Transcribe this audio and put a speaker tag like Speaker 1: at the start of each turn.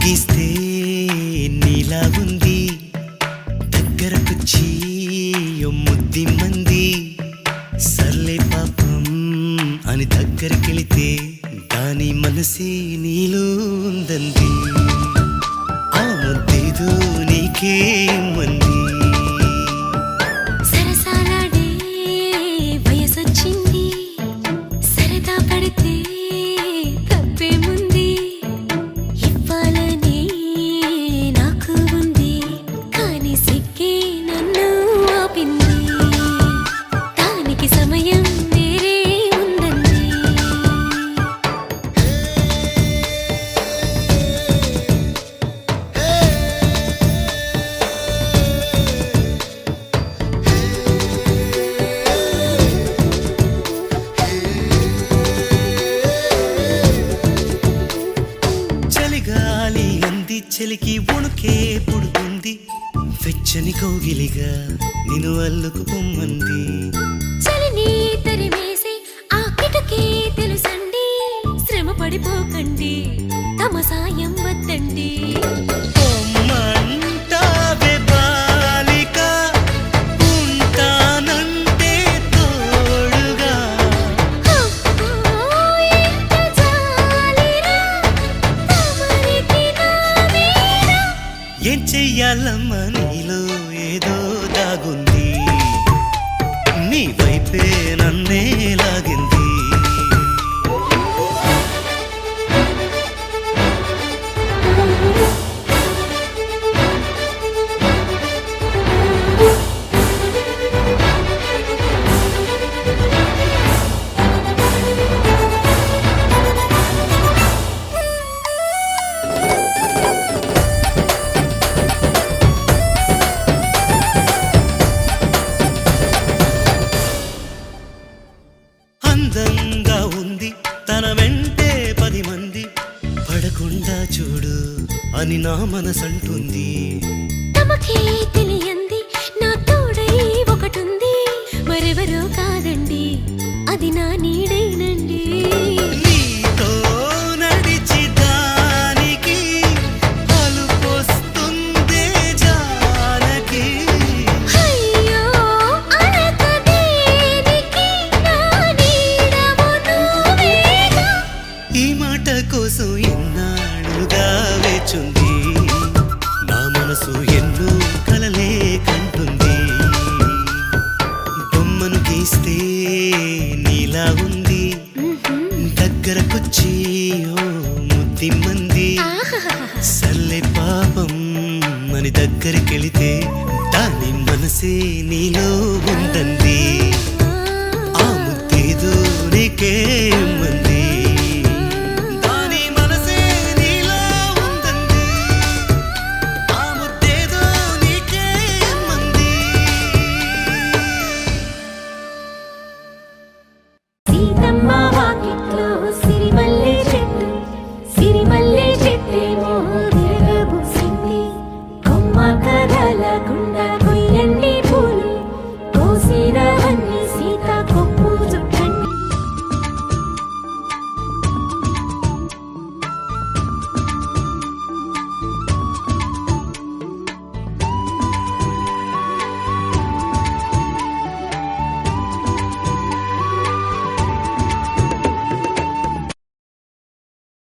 Speaker 1: గీస్తే నీలా ఉంది దగ్గరకొచ్చి ముద్ది మంది సర్లే పాపం అని దగ్గరికెళితే దాని మనసే నీలో ఉందంది ఆ ముద్దేదో నీకే మంది చెలికి ఉణుకే పుడుతుంది వెచ్చని కౌగిలిగా నిన్ను అల్లుకు పొమ్మంది
Speaker 2: చలిని తరిమేసి ఆ కిటకే తెలుసండి శ్రమ పడిపోకండి తమ సాయం వద్దండి
Speaker 1: ఏం చెయ్యాలమ్మ నీలో ఏదో దాగుంది నీ వైపే నన్నే లాగింది అందంగా ఉంది తన వెంటే 10 మంది పడకుండా చూడు అని నా మనసంటుంది
Speaker 2: తమకే తెలియంది నా తోడై ఒకటుంది మరెవరో కాదండి అది నా నీడేనండి
Speaker 1: నీతో నడిచి దానికి అలుపొస్తుందే జానకి
Speaker 2: అయ్యో అనకదేనికి నా నీడవు నువ్వేగా
Speaker 1: ఈ మాట కోసం ఎన్నాళ్ళుగా వేచుంది నా మనసు ఎన్నో కలలే కంటుంది బొమ్మను గీస్తే నీలా ఉంది దగ్గరకొచ్చి ఓ ముద్ది మంది సర్లే పాపం అని దగ్గరికెళితే దాని మనసే నీలో ఉందంది ఆ ముద్దేదో నీకే